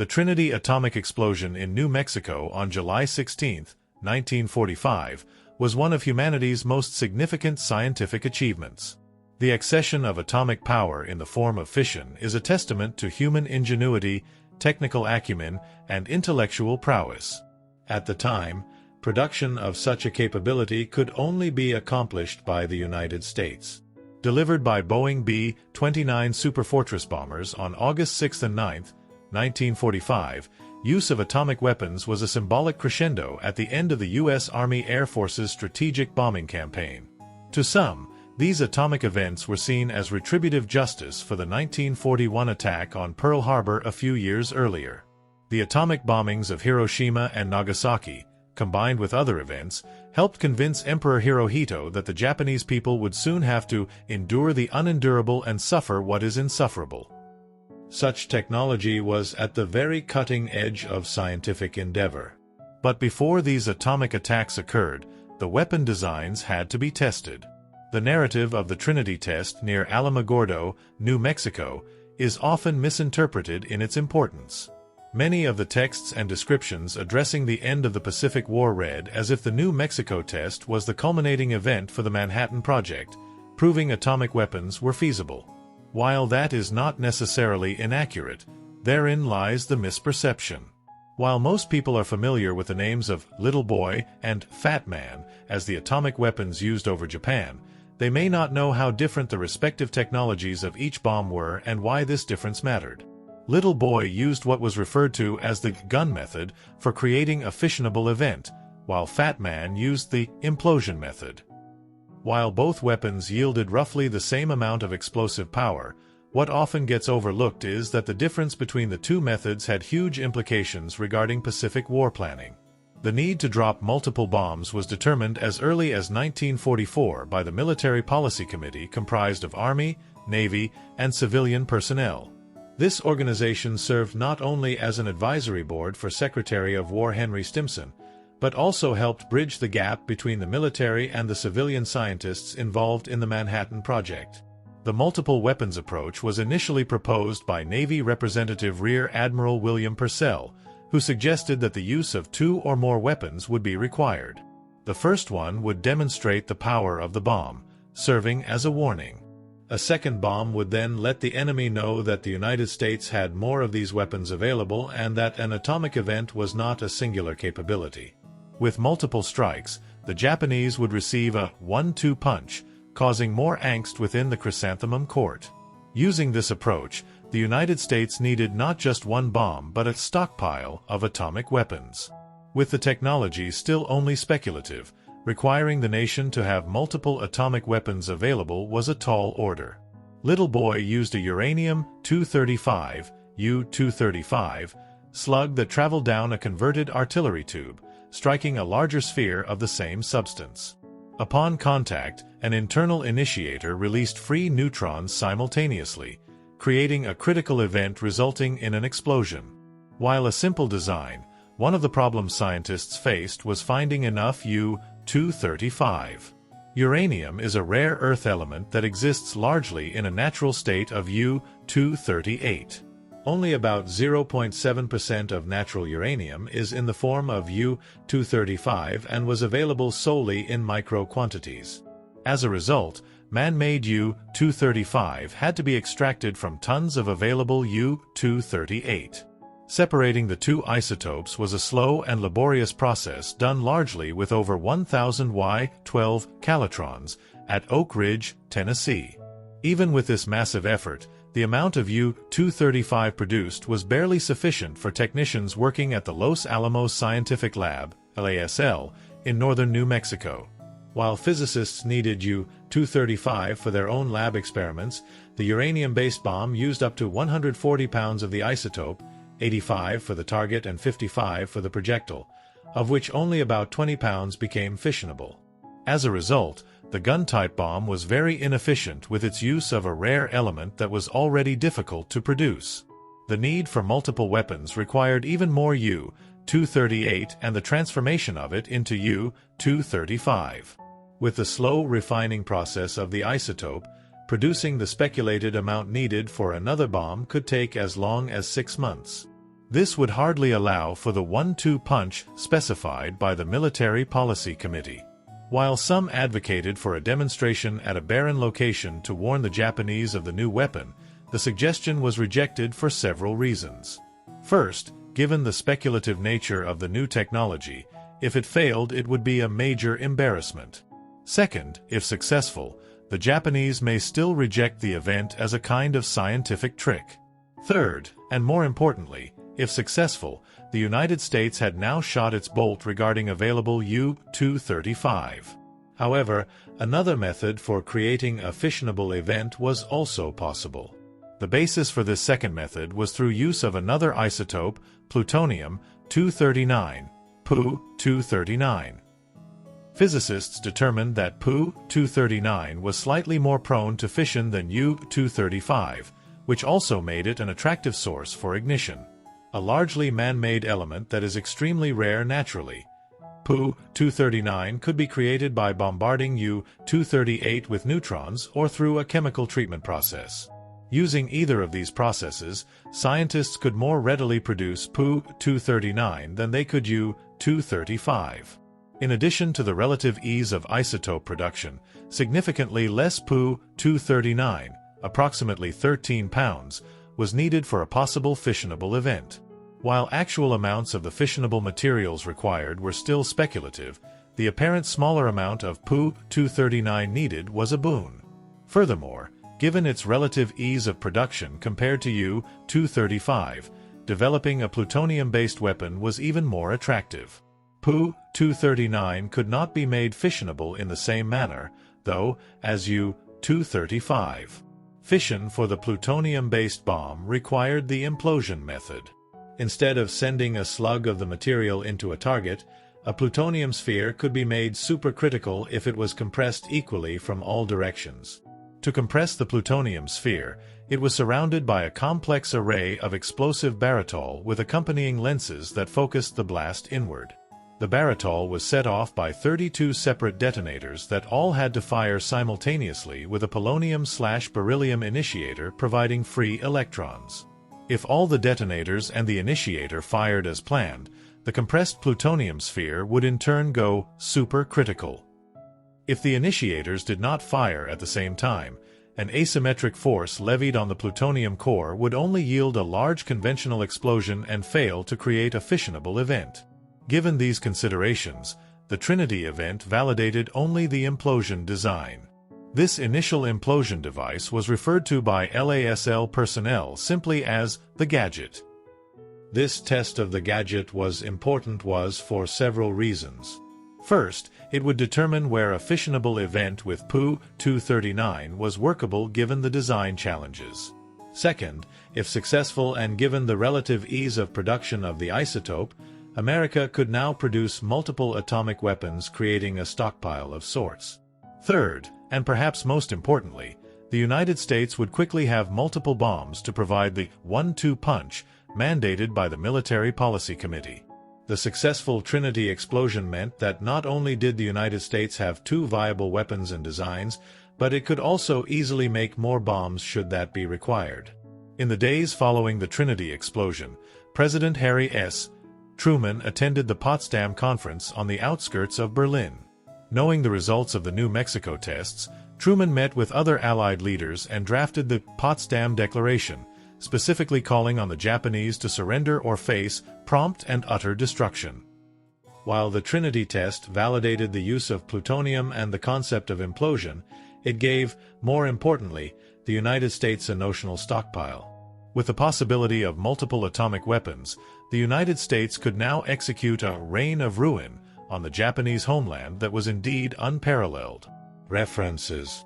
The Trinity atomic explosion in New Mexico on July 16, 1945, was one of humanity's most significant scientific achievements. The accession of atomic power in the form of fission is a testament to human ingenuity, technical acumen, and intellectual prowess. At the time, production of such a capability could only be accomplished by the United States. Delivered by Boeing B-29 Superfortress bombers on August 6 and 9, 1945, use of atomic weapons was a symbolic crescendo at the end of the U.S. Army Air Force's strategic bombing campaign. To some, these atomic events were seen as retributive justice for the 1941 attack on Pearl Harbor a few years earlier. The atomic bombings of Hiroshima and Nagasaki, combined with other events, helped convince Emperor Hirohito that the Japanese people would soon have to endure the unendurable and suffer what is insufferable. Such technology was at the very cutting edge of scientific endeavor. But before these atomic attacks occurred, the weapon designs had to be tested. The narrative of the Trinity Test near Alamogordo, New Mexico, is often misinterpreted in its importance. Many of the texts and descriptions addressing the end of the Pacific War read as if the New Mexico test was the culminating event for the Manhattan Project, proving atomic weapons were feasible. While that is not necessarily inaccurate, therein lies the misperception. While most people are familiar with the names of Little Boy and Fat Man as the atomic weapons used over Japan, they may not know how different the respective technologies of each bomb were and why this difference mattered. Little Boy used what was referred to as the gun method for creating a fissionable event, while Fat Man used the implosion method. While both weapons yielded roughly the same amount of explosive power, what often gets overlooked is that the difference between the two methods had huge implications regarding Pacific war planning. The need to drop multiple bombs was determined as early as 1944 by the Military Policy Committee comprised of Army, Navy, and civilian personnel. This organization served not only as an advisory board for Secretary of War Henry Stimson, but also helped bridge the gap between the military and the civilian scientists involved in the Manhattan Project. The multiple weapons approach was initially proposed by Navy Representative Rear Admiral William Purcell, who suggested that the use of 2 or more weapons would be required. The first one would demonstrate the power of the bomb, serving as a warning. A second bomb would then let the enemy know that the United States had more of these weapons available and that an atomic event was not a singular capability. With multiple strikes, the Japanese would receive a 1-2 punch, causing more angst within the chrysanthemum court. Using this approach, the United States needed not just one bomb but a stockpile of atomic weapons. With the technology still only speculative, requiring the nation to have multiple atomic weapons available was a tall order. Little Boy used a uranium-235 U-235 slug that traveled down a converted artillery tube, striking a larger sphere of the same substance. Upon contact, an internal initiator released free neutrons simultaneously, creating a critical event resulting in an explosion. While a simple design, one of the problems scientists faced was finding enough U-235. Uranium is a rare earth element that exists largely in a natural state of U-238. Only about 0.7% of natural uranium is in the form of U-235 and was available solely in micro quantities. As a result, man-made U-235 had to be extracted from tons of available U-238. Separating the two isotopes was a slow and laborious process done largely with over 1,000 Y-12 kilotons at Oak Ridge, Tennessee. Even with this massive effort, the amount of U-235 produced was barely sufficient for technicians working at the Los Alamos Scientific Lab, LASL, in northern New Mexico. While physicists needed U-235 for their own lab experiments, the uranium-based bomb used up to 140 pounds of the isotope, 85 for the target and 55 for the projectile, of which only about 20 pounds became fissionable. As a result, the gun-type bomb was very inefficient with its use of a rare element that was already difficult to produce. The need for multiple weapons required even more U-238 and the transformation of it into U-235. With the slow refining process of the isotope, producing the speculated amount needed for another bomb could take as long as 6 months. This would hardly allow for the 1-2 punch specified by the Military Policy Committee. While some advocated for a demonstration at a barren location to warn the Japanese of the new weapon, the suggestion was rejected for several reasons. First, given the speculative nature of the new technology, if it failed it would be a major embarrassment. Second, if successful, the Japanese may still reject the event as a kind of scientific trick. Third, and more importantly, if successful, the United States had now shot its bolt regarding available U-235. However, another method for creating a fissionable event was also possible. The basis for this second method was through use of another isotope, plutonium-239, Pu-239. Physicists determined that Pu-239 was slightly more prone to fission than U-235, which also made it an attractive source for ignition. A largely man-made element that is extremely rare naturally. Pu-239 could be created by bombarding U-238 with neutrons or through a chemical treatment process. Using either of these processes, scientists could more readily produce Pu-239 than they could U-235. In addition to the relative ease of isotope production, significantly less Pu-239, approximately 13 pounds, was needed for a possible fissionable event. While actual amounts of the fissionable materials required were still speculative, the apparent smaller amount of Pu-239 needed was a boon. Furthermore, given its relative ease of production compared to U-235, developing a plutonium-based weapon was even more attractive. Pu-239 could not be made fissionable in the same manner, though, as U-235. Fission for the plutonium-based bomb required the implosion method. Instead of sending a slug of the material into a target, a plutonium sphere could be made supercritical if it was compressed equally from all directions. To compress the plutonium sphere, it was surrounded by a complex array of explosive barytol with accompanying lenses that focused the blast inward. The barytol was set off by 32 separate detonators that all had to fire simultaneously with a polonium/beryllium initiator providing free electrons. If all the detonators and the initiator fired as planned, the compressed plutonium sphere would in turn go supercritical. If the initiators did not fire at the same time, an asymmetric force levied on the plutonium core would only yield a large conventional explosion and fail to create a fissionable event. Given these considerations, the Trinity event validated only the implosion design. This initial implosion device was referred to by LASL personnel simply as the Gadget. This test of the Gadget was important for several reasons. First, it would determine where a fissionable event with Pu-239 was workable given the design challenges. Second, if successful and given the relative ease of production of the isotope, America could now produce multiple atomic weapons, creating a stockpile of sorts. Third, and perhaps most importantly, the United States would quickly have multiple bombs to provide the 1-2 punch mandated by the Military Policy Committee. The successful Trinity explosion meant that not only did the United States have two viable weapons and designs, but it could also easily make more bombs should that be required. In the days following the Trinity explosion, President Harry S. Truman attended the Potsdam Conference on the outskirts of Berlin. Knowing the results of the New Mexico tests, Truman met with other Allied leaders and drafted the Potsdam Declaration, specifically calling on the Japanese to surrender or face prompt and utter destruction. While the Trinity test validated the use of plutonium and the concept of implosion, it gave, more importantly, the United States a notional stockpile. With the possibility of multiple atomic weapons, the United States could now execute a reign of ruin on the Japanese homeland that was indeed unparalleled. References